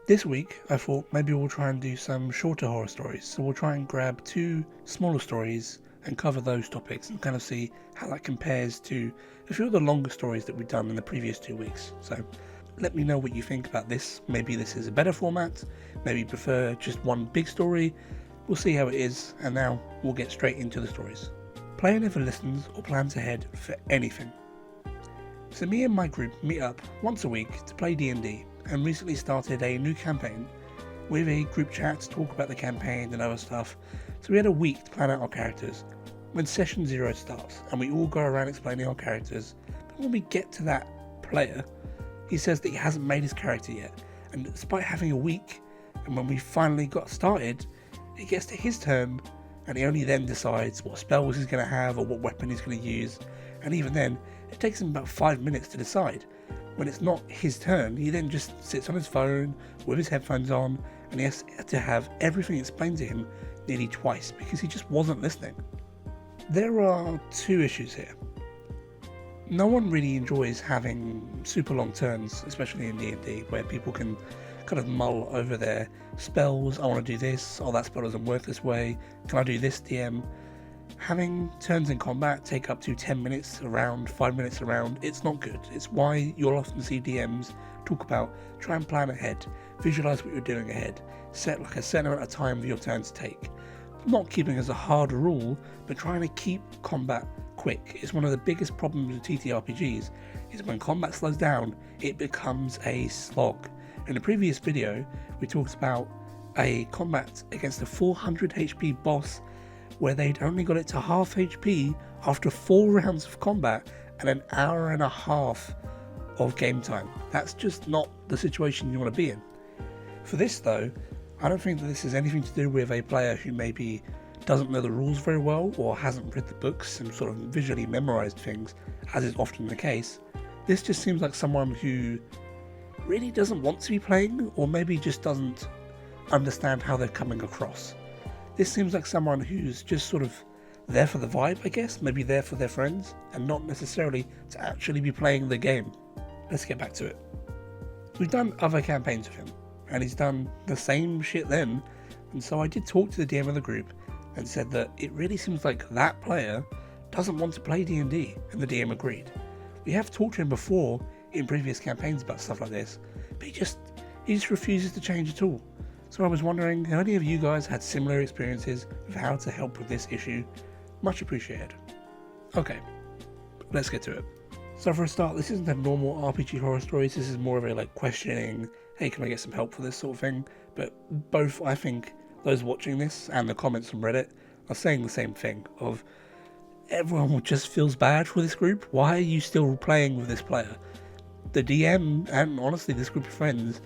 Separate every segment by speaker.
Speaker 1: This week, I thought maybe we'll try and do some shorter horror stories. So we'll try and grab two smaller stories and cover those topics and kind of see how that compares to a few of the longer stories that we've done in the previous 2 weeks. So let me know what you think about this. Maybe this is a better format, maybe you prefer just one big story. We'll see how it is, and now we'll get straight into the stories. Player never listens or plans ahead for anything. So me and my group meet up once a week to play D&D, and recently started a new campaign with a group chat to talk about the campaign and other stuff. So we had a week to plan out our characters. When session 0 starts and we all go around explaining our characters, but when we get to that player, he says that he hasn't made his character yet, and despite having a week, and when we finally got started, it gets to his turn and he only then decides what spells he's going to have or what weapon he's going to use, and even then it takes him about 5 minutes to decide. When it's not his turn, he then just sits on his phone with his headphones on, and he has to have everything explained to him nearly twice because he just wasn't listening. There are two issues here. No one really enjoys having super long turns, especially in D&D, where people can kind of mull over their spells. I want to do this, oh that spell doesn't work this way, can I do this DM? Having turns in combat take up to 10 minutes around, 5 minutes around, it's not good. It's why you'll often see DMs talk about try and plan ahead, visualise what you're doing ahead, set like a certain amount of time for your turn to take. Not keeping as a hard rule, but trying to keep combat quick. It's one of the biggest problems with TTRPGs, is when combat slows down, it becomes a slog. In the previous video, we talked about a combat against a 400 HP boss where they'd only got it to half HP after 4 rounds of combat and an hour and a half of game time. That's just not the situation you want to be in. For this though, I don't think that this has anything to do with a player who maybe doesn't know the rules very well or hasn't read the books and sort of visually memorized things, as is often the case. This just seems like someone who really doesn't want to be playing, or maybe just doesn't understand how they're coming across. This seems like someone who's just sort of there for the vibe, I guess, maybe there for their friends, and not necessarily to actually be playing the game. Let's get back to it. We've done other campaigns with him, and he's done the same shit then, and so I did talk to the DM of the group and said that it really seems like that player doesn't want to play D&D, and the DM agreed. We have talked to him before in previous campaigns about stuff like this, but he just refuses to change at all. So I was wondering, have any of you guys had similar experiences with how to help with this issue? Much appreciated. Okay, let's get to it. So for a start, this isn't a normal RPG horror stories, this is more of a questioning, hey, can I get some help for this sort of thing? But both, I think, those watching this and the comments from Reddit are saying the same thing of everyone just feels bad for this group. Why are you still playing with this player? The DM, and honestly this group of friends,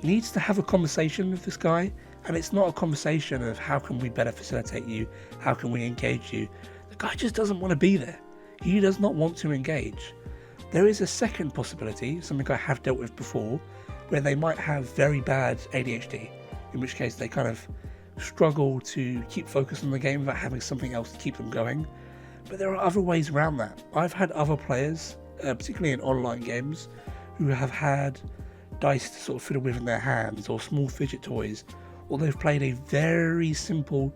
Speaker 1: needs to have a conversation with this guy, and it's not a conversation of how can we better facilitate you, how can we engage you. The guy just doesn't want to be there. He does not want to engage. There is a second possibility, something I have dealt with before, where they might have very bad ADHD, in which case they kind of struggle to keep focused on the game without having something else to keep them going. But there are other ways around that. I've had other players, particularly in online games, who have had dice to sort of fiddle with in their hands, or small fidget toys, or they've played a very simple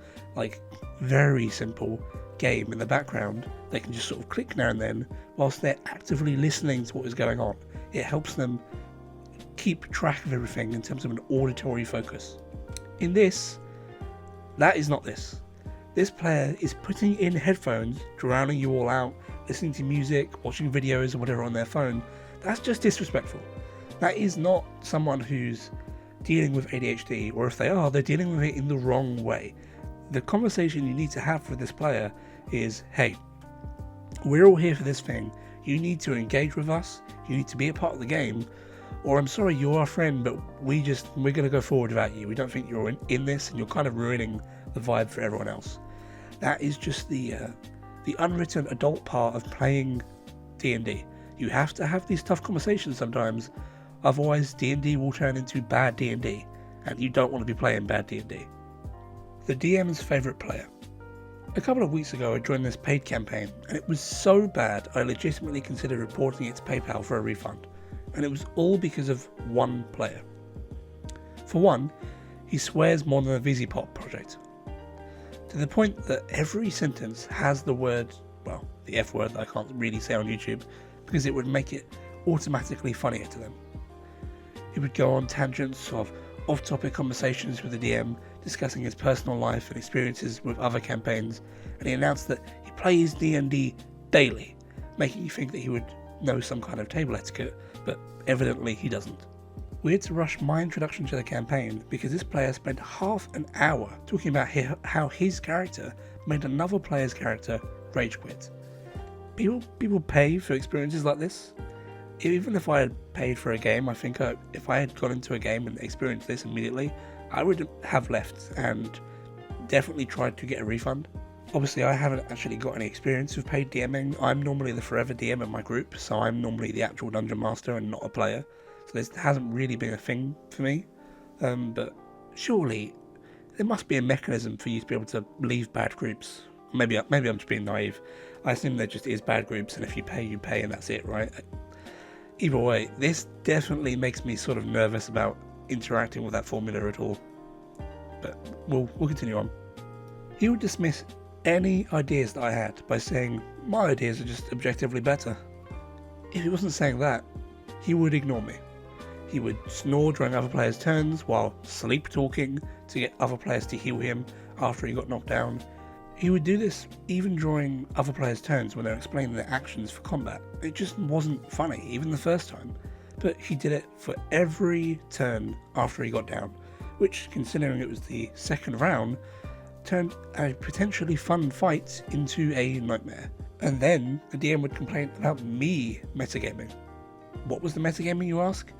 Speaker 1: game in the background. They can just sort of click now and then whilst they're actively listening to what is going on. It helps them keep track of everything in terms of an auditory focus. In this, that is not this. This player is putting in headphones, drowning you all out, listening to music, watching videos or whatever on their phone. That's just disrespectful. That is not someone who's dealing with ADHD, or if they are, they're dealing with it in the wrong way. The conversation you need to have with this player is, hey, we're all here for this thing. You need to engage with us. You need to be a part of the game. Or I'm sorry, you're our friend, but we're going to go forward without you. We don't think you're in this, and you're kind of ruining the vibe for everyone else. That is just the unwritten adult part of playing D&D. You have to have these tough conversations sometimes. Otherwise, D&D will turn into bad D&D, and you don't want to be playing bad D&D. The DM's favourite player. A couple of weeks ago I joined this paid campaign, and it was so bad I legitimately considered reporting it to PayPal for a refund, and it was all because of one player. For one, he swears more than the VZ-Pop project, to the point that every sentence has the word, well, the F word that I can't really say on YouTube, because it would make it automatically funnier to them. He would go on tangents of off-topic conversations with the DM, discussing his personal life and experiences with other campaigns, and he announced that he plays D&D daily, making you think that he would know some kind of table etiquette, but evidently he doesn't. We had to rush my introduction to the campaign because this player spent half an hour talking about how his character made another player's character rage quit. People pay for experiences like this. Even if I had paid for a game, I think if I had gone into a game and experienced this immediately, I would have left and definitely tried to get a refund. Obviously, I haven't actually got any experience with paid DMing. I'm normally the forever DM in my group, so I'm normally the actual dungeon master and not a player. So this hasn't really been a thing for me. But surely there must be a mechanism for you to be able to leave bad groups. Maybe I'm just being naive. I assume there just is bad groups, and if you pay, and that's it, right? Either way, this definitely makes me sort of nervous about interacting with that formula at all. But we'll continue on. He would dismiss any ideas that I had by saying my ideas are just objectively better. If he wasn't saying that, he would ignore me. He would snore during other players' turns while sleep talking to get other players to heal him after he got knocked down. He would do this even during other players' turns when they're explaining their actions for combat. It just wasn't funny, even the first time. But he did it for every turn after he got down, which, considering it was the second round, turned a potentially fun fight into a nightmare. And then the DM would complain about me metagaming. What was the metagaming, you ask?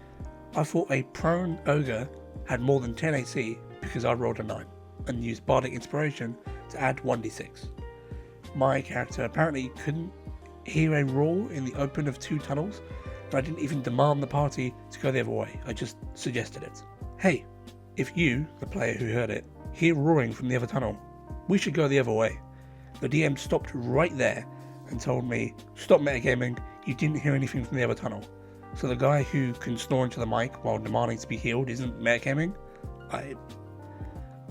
Speaker 1: I thought a prone ogre had more than 10 AC because I rolled a 9 and used bardic inspiration to add 1d6. My character apparently couldn't hear a roar in the open of 2 tunnels, and I didn't even demand the party to go the other way. I just suggested it. Hey, if you, the player who heard it, hear roaring from the other tunnel, we should go the other way. The DM stopped right there and told me, stop metagaming, you didn't hear anything from the other tunnel. So the guy who can snore into the mic while demanding to be healed isn't metagaming? I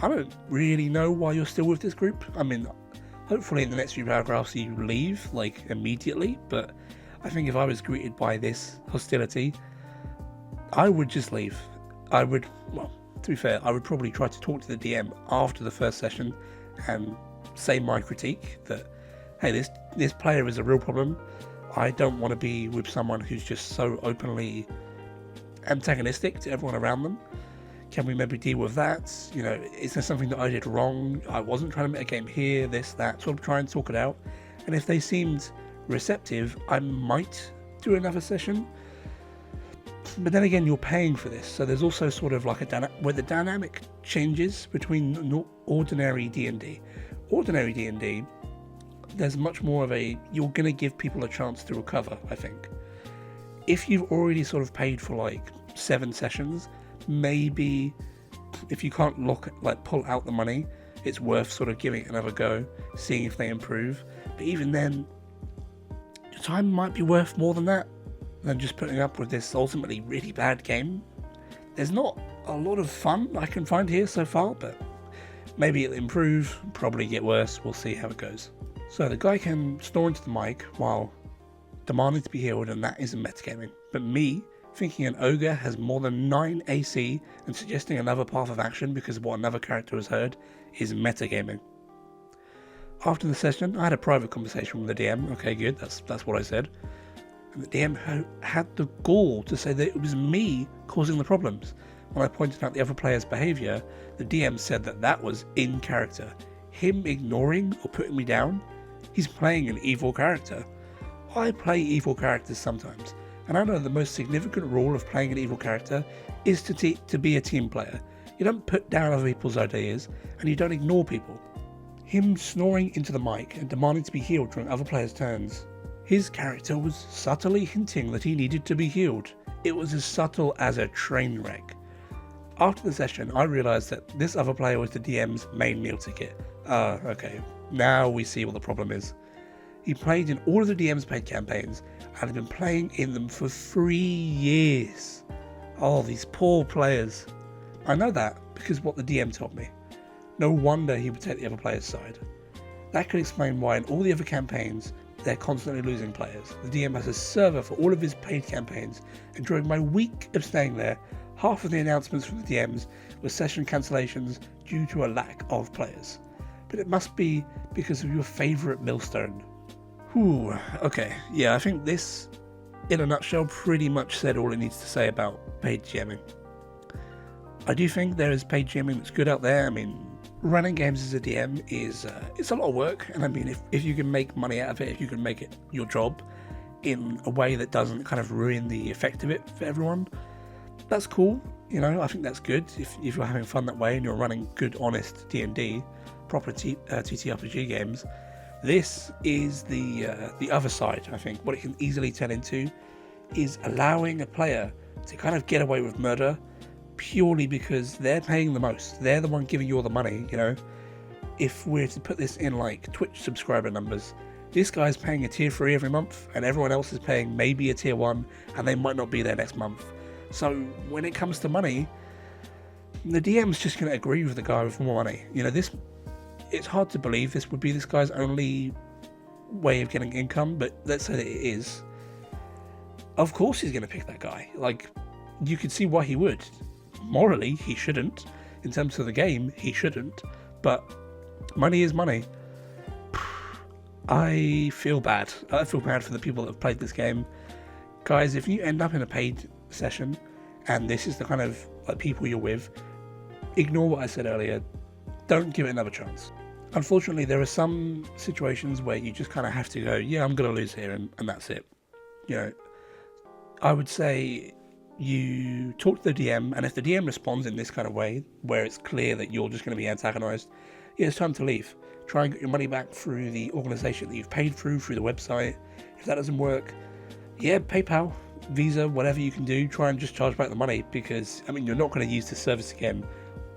Speaker 1: don't really know why you're still with this group. I mean, hopefully in the next few paragraphs you leave, like, immediately, but I think if I was greeted by this hostility, I would just leave. I would, well, to be fair, I would probably try to talk to the DM after the first session and say my critique that, hey, this player is a real problem. I don't want to be with someone who's just so openly antagonistic to everyone around them. Can we maybe deal with that? You know, is there something that I did wrong? I wasn't trying to make a game here, this, that, sort of try and talk it out. And if they seemed receptive, I might do another session. But then again, you're paying for this, so there's also sort of like where the dynamic changes between ordinary D&D. Ordinary D&D, there's much more of you're going to give people a chance to recover, I think. If you've already sort of paid for like 7 sessions, maybe if you can't pull out the money, it's worth sort of giving it another go, seeing if they improve. But even then, your time might be worth more than that, than just putting up with this ultimately really bad game. There's not a lot of fun I can find here so far, but maybe it'll improve, probably get worse, we'll see how it goes. So the guy can snore into the mic while demanding to be healed, and that isn't metagaming. But me, thinking an ogre has more than 9 AC and suggesting another path of action because of what another character has heard, is metagaming. After the session, I had a private conversation with the DM. Okay, good, that's what I said. And the DM had the gall to say that it was me causing the problems. When I pointed out the other player's behaviour, the DM said that was in character. Him ignoring or putting me down? He's playing an evil character. I play evil characters sometimes, and I know the most significant rule of playing an evil character is to be a team player. You don't put down other people's ideas, and you don't ignore people. Him snoring into the mic and demanding to be healed during other players' turns. His character was subtly hinting that he needed to be healed. It was as subtle as a train wreck. After the session, I realised that this other player was the DM's main meal ticket. Okay, now we see what the problem is. He played in all of the DM's paid campaigns and had been playing in them for 3 years. Oh, these poor players. I know that because what the DM told me. No wonder he would take the other player's side. That could explain why in all the other campaigns, they're constantly losing players. The DM has a server for all of his paid campaigns, and during my week of staying there, half of the announcements from the DMs were session cancellations due to a lack of players. But it must be because of your favourite millstone. Whew, okay, yeah, I think this, in a nutshell, pretty much said all it needs to say about paid GMing. I do think there is paid GMing that's good out there. I mean, running games as a DM is it's a lot of work, and I mean, if you can make money out of it, if you can make it your job in a way that doesn't kind of ruin the effect of it for everyone, that's cool. You know, I think that's good if you're having fun that way and you're running good, honest D&D, proper TTRPG games. This is the other side. I think what it can easily turn into is allowing a player to kind of get away with murder purely because they're paying the most. They're the one giving you all the money, you know. If we're to put this in like Twitch subscriber numbers, this guy's paying a tier 3 every month and everyone else is paying maybe a tier 1 and they might not be there next month. So when it comes to money, the DM's just going to agree with the guy with more money. You know, it's hard to believe this would be this guy's only way of getting income, but let's say that it is. Of course he's going to pick that guy. Like, you could see why he would. Morally, he shouldn't. In terms of the game, he shouldn't. But money is money. I feel bad. I feel bad for the people that have played this game. Guys, if you end up in a paid session, and this is the kind of like people you're with, ignore what I said earlier. Don't give it another chance. Unfortunately, there are some situations where you just kind of have to go, yeah, I'm going to lose here, and that's it. You know, I would say you talk to the DM, and if the DM responds in this kind of way, where it's clear that you're just going to be antagonized, yeah, it's time to leave. Try and get your money back through the organization that you've paid through the website. If that doesn't work, yeah, PayPal, Visa, whatever you can do, try and just charge back the money, because, I mean, you're not going to use this service again.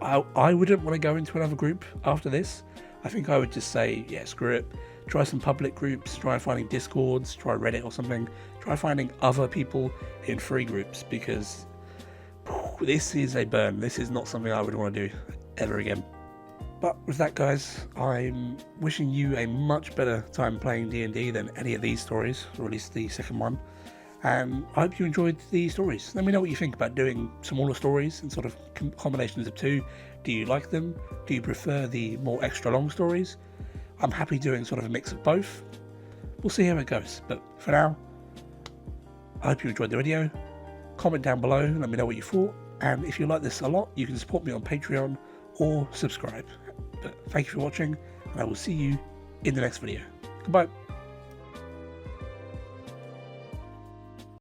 Speaker 1: I wouldn't want to go into another group after this. I think I would just say, yeah, screw it. Try some public groups, try finding Discords, try Reddit or something. Try finding other people in free groups, because this is a burn. This is not something I would want to do ever again. But with that, guys, I'm wishing you a much better time playing D&D than any of these stories, or at least the second one. And I hope you enjoyed the stories. Let me know what you think about doing smaller stories and sort of combinations of two. Do you like them? Do you prefer the more extra long stories? I'm happy doing sort of a mix of both. We'll see how it goes. But for now, I hope you enjoyed the video. Comment down below, let me know what you thought. And if you like this a lot, you can support me on Patreon or subscribe. But thank you for watching, and I will see you in the next video. Goodbye.